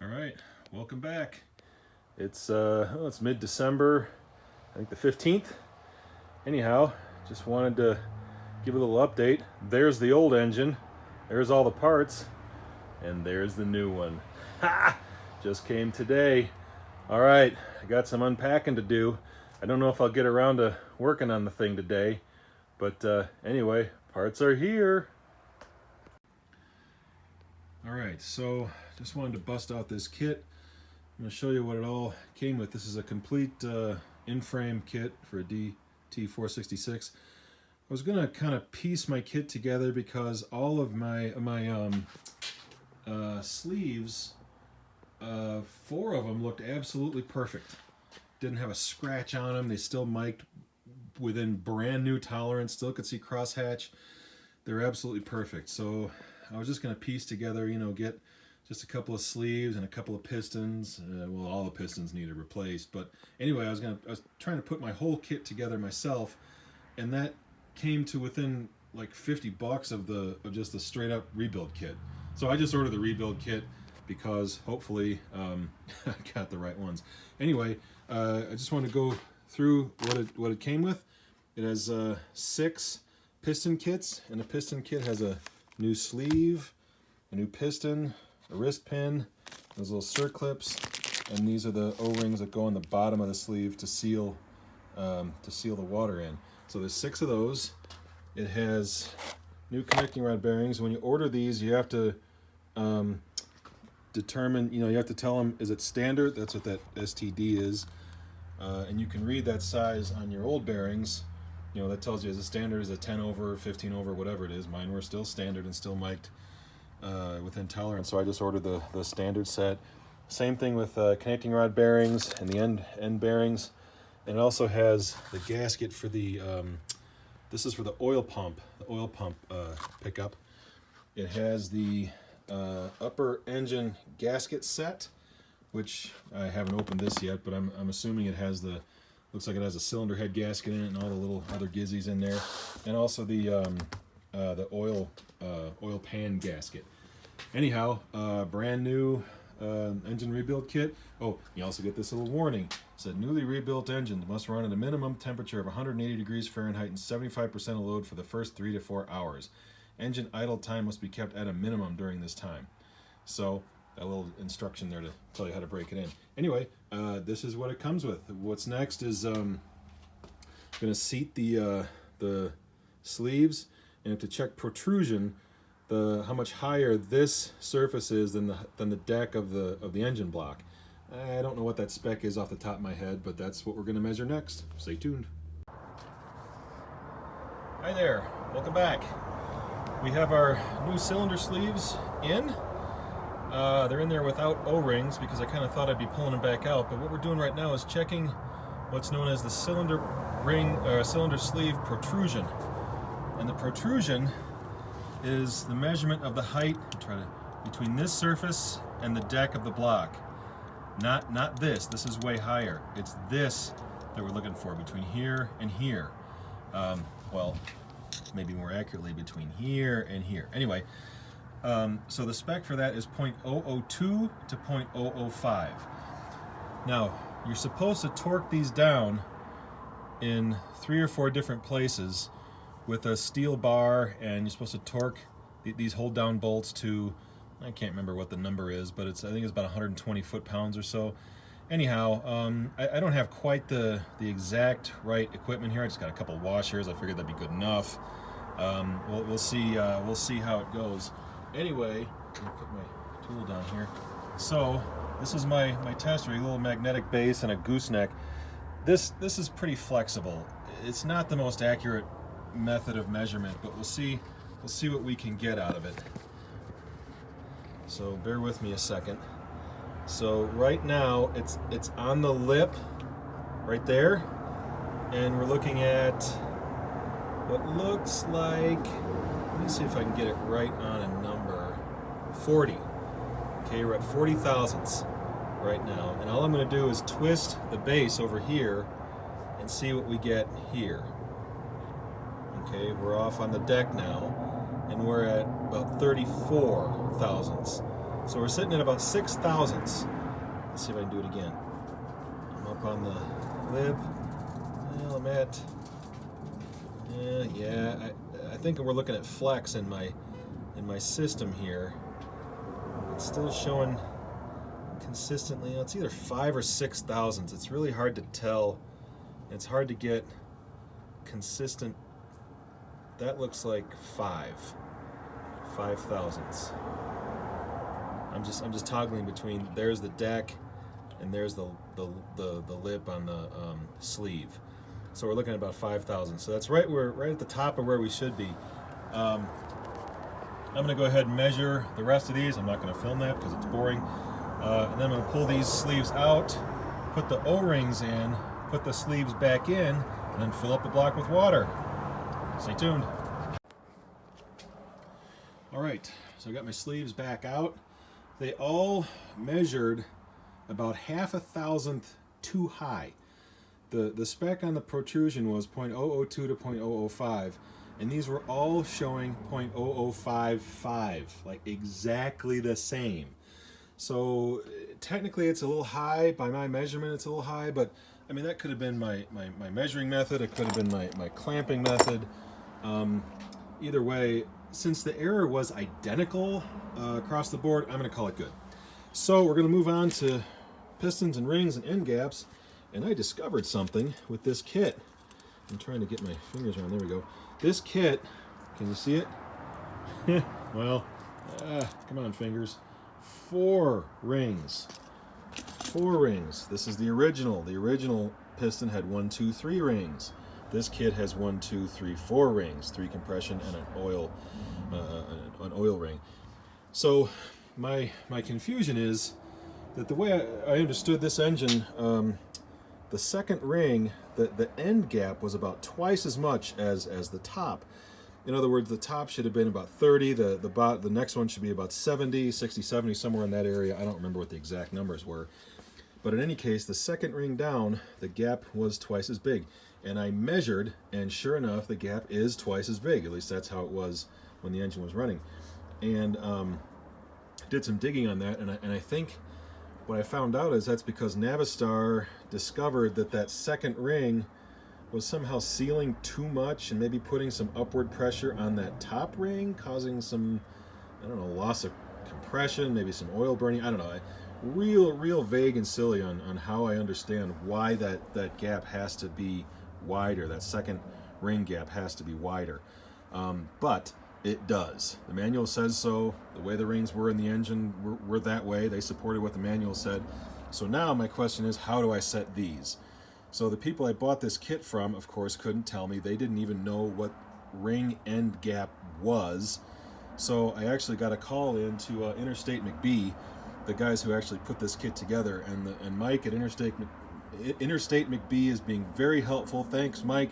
All right, welcome back. It's mid-December, I think the 15th. Anyhow, just wanted to give a little update. There's the old engine, there's all the parts, and there's the new one. Ha! Just came today. All right, I got some unpacking to do. I don't know if I'll get around to working on the thing today, but anyway, parts are here. All right, so just wanted to bust out this kit. I'm going to show you what it all came with. This is a complete in-frame kit for a DT466. I was going to kind of piece my kit together because all of my sleeves, 4 of them looked absolutely perfect. Didn't have a scratch on them. They still mic'd within brand new tolerance. Still could see crosshatch. They're absolutely perfect. So I was just going to piece together, get just a couple of sleeves and a couple of pistons. Well, all the pistons needed replaced, but anyway, I was trying to put my whole kit together myself, and that came to within like $50 of just the straight up rebuild kit. So I just ordered the rebuild kit because hopefully I got the right ones. Anyway, I just want to go through what it came with. It has 6 piston kits, and a piston kit has a new sleeve, a new piston, a wrist pin, those little circlips, and these are the O-rings that go on the bottom of the sleeve to seal the water in. So there's 6 of those. It has new connecting rod bearings. When you order these, you have to determine, you have to tell them, is it standard? That's what that STD is. And you can read that size on your old bearings. That tells you is it standard, is it 10 over, 15 over, whatever it is. Mine were still standard and still mic'd within tolerance, so I just ordered the standard set. Same thing with connecting rod bearings and the end bearings. And it also has the gasket for the, this is for the oil pump pickup. It has the upper engine gasket set, which I haven't opened this yet, but I'm assuming it has looks like it has a cylinder head gasket in it and all the little other gizzies in there, and also the oil pan gasket. Anyhow, brand new engine rebuild kit. Oh, you also get this little warning. It said newly rebuilt engines must run at a minimum temperature of 180 degrees Fahrenheit and 75% of load for the first 3 to 4 hours. Engine idle time must be kept at a minimum during this time. So a little instruction there to tell you how to break it in. Anyway, this is what it comes with. What's next is I'm going to seat the sleeves, and to check protrusion, how much higher this surface is than the deck of the engine block. I don't know what that spec is off the top of my head, but that's what we're going to measure next. Stay tuned. Hi there, welcome back. We have our new cylinder sleeves in. They're in there without O-rings because I kind of thought I'd be pulling them back out, but what we're doing right now is checking what's known as the cylinder sleeve protrusion. And the protrusion is the measurement of the height between this surface and the deck of the block. Not this. This is way higher. It's this that we're looking for, between here and here. Well, maybe more accurately, between here and here. Anyway, so the spec for that is 0.002 to 0.005. Now, you're supposed to torque these down in 3 or 4 different places with a steel bar, and you're supposed to torque these hold down bolts to, I can't remember what the number is, but I think it's about 120 foot-pounds or so. Anyhow, I don't have quite the exact right equipment here. I just got a couple washers. I figured that'd be good enough. We'll see how it goes. Anyway, let me put my tool down here. So this is my test rig, a little magnetic base and a gooseneck. This is pretty flexible. It's not the most accurate method of measurement, but we'll see what we can get out of it. So bear with me a second. So right now it's on the lip right there, and we're looking at what looks like, let me see if I can get it right on a number, 40. Okay, we're at 40 thousandths right now, and all I'm going to do is twist the base over here and see what we get here. Okay, we're off on the deck now, and we're at about 34 thousandths. So we're sitting at about 6 thousandths. Let's see if I can do it again. I'm up on the lip. Well, I'm at, I think we're looking at flex in my system here. It's still showing consistently. It's either 5 or 6 thousandths. It's really hard to tell. It's hard to get consistent. That looks like 5 thousandths. I'm just toggling between. There's the deck, and there's the lip on the sleeve. So we're looking at about 5 thousandths. So that's right. We're right at the top of where we should be. I'm going to go ahead and measure the rest of these. I'm not going to film that because it's boring. And then I'm going to pull these sleeves out, put the O-rings in, put the sleeves back in, and then fill up the block with water. Stay tuned. All right, so I got my sleeves back out. They all measured about 1/2 thousandth too high. The spec on the protrusion was 0.002 to 0.005, and these were all showing 0.0055, like exactly the same. So technically it's a little high. By my measurement it's a little high, but I mean that could have been my measuring method, it could have been my clamping method. Either way, since the error was identical across the board, I'm going to call it good. So we're going to move on to pistons and rings and end gaps, and I discovered something with this kit. I'm trying to get my fingers around, there we go. This kit, can you see it? Well, come on fingers. 4 rings. 4 rings. This is the original. The original piston had 1, 2, 3 rings. This kit has 1, 2, 3, 4 rings, 3 compression and an oil ring. So my confusion is that the way I understood this engine, the second ring, the end gap was about twice as much as the top. In other words, the top should have been about 30, the next one should be about 70, 60, 70, somewhere in that area. I don't remember what the exact numbers were. But in any case, the second ring down, the gap was twice as big. And I measured, and sure enough, the gap is twice as big. At least that's how it was when the engine was running. And did some digging on that, and I think what I found out is that's because Navistar discovered that second ring was somehow sealing too much and maybe putting some upward pressure on that top ring, causing some, I don't know, loss of compression, maybe some oil burning. I don't know. Real vague and silly on how I understand why that gap has to be wider. That second ring gap has to be wider. But it does. The manual says so. The way the rings were in the engine were that way. They supported what the manual said. So now my question is, how do I set these? So the people I bought this kit from, of course, couldn't tell me. They didn't even know what ring end gap was. So I actually got a call in to Interstate McBee, the guys who actually put this kit together, and Mike at Interstate McBee is being very helpful. Thanks, Mike.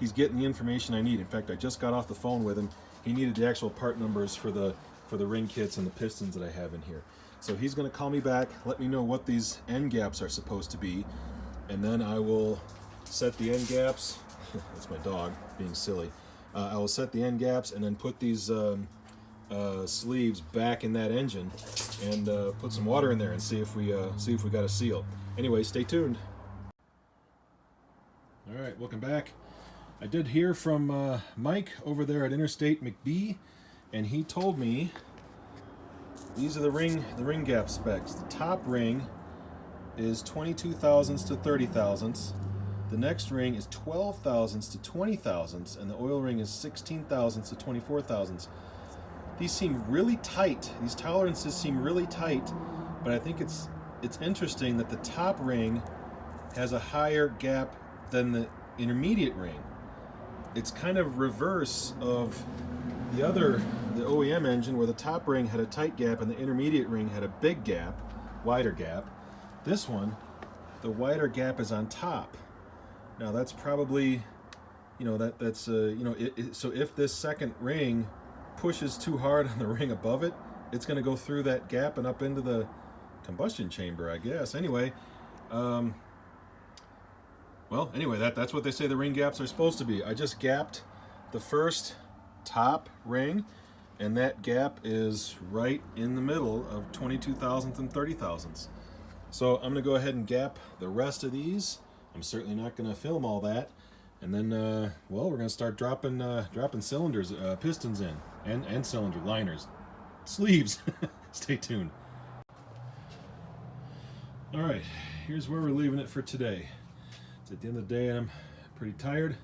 He's getting the information I need. In fact, I just got off the phone with him. He needed the actual part numbers for the ring kits and the pistons that I have in here. So he's going to call me back, let me know what these end gaps are supposed to be, and then I will set the end gaps. That's my dog being silly. I will set the end gaps and then put these sleeves back in that engine and put some water in there and see if we got a seal. Anyway, stay tuned. All right, welcome back. I did hear from Mike over there at Interstate McBee, and he told me these are the ring gap specs. The top ring is 22 thousandths to 30 thousandths. The next ring is 12 thousandths to 20 thousandths, and the oil ring is 16 thousandths to 24 thousandths. These seem really tight. These tolerances seem really tight, but I think it's interesting that the top ring has a higher gap than the intermediate ring. It's kind of reverse of the OEM engine, where the top ring had a tight gap and the intermediate ring had a big gap, wider gap. This one, the wider gap is on top. Now that's probably, so if this second ring pushes too hard on the ring above it, it's going to go through that gap and up into the combustion chamber, I guess. Anyway, that's what they say the ring gaps are supposed to be. I just gapped the first top ring, and that gap is right in the middle of 22 thousandths and 30 thousandths. So I'm going to go ahead and gap the rest of these. I'm certainly not going to film all that. And then, well, we're going to start dropping cylinders, pistons in, and cylinder liners, sleeves. Stay tuned. All right, here's where we're leaving it for today. It's at the end of the day, and I'm pretty tired.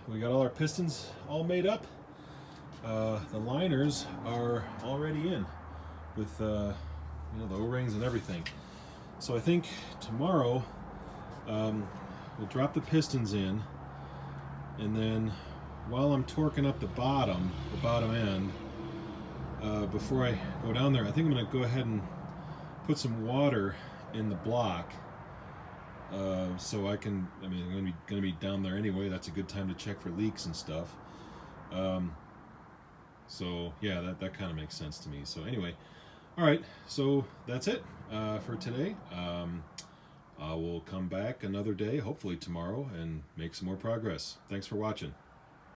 We got all our pistons all made up. The liners are already in with the O-rings and everything. So I think tomorrow we'll drop the pistons in, and then while I'm torquing up the bottom end, before I go down there, I think I'm going to go ahead and put some water in the block, so I can, I'm going to be down there anyway. That's a good time to check for leaks and stuff. So yeah, that kind of makes sense to me. So anyway, all right, so that's it for today. I will come back another day, hopefully tomorrow, and make some more progress. Thanks for watching.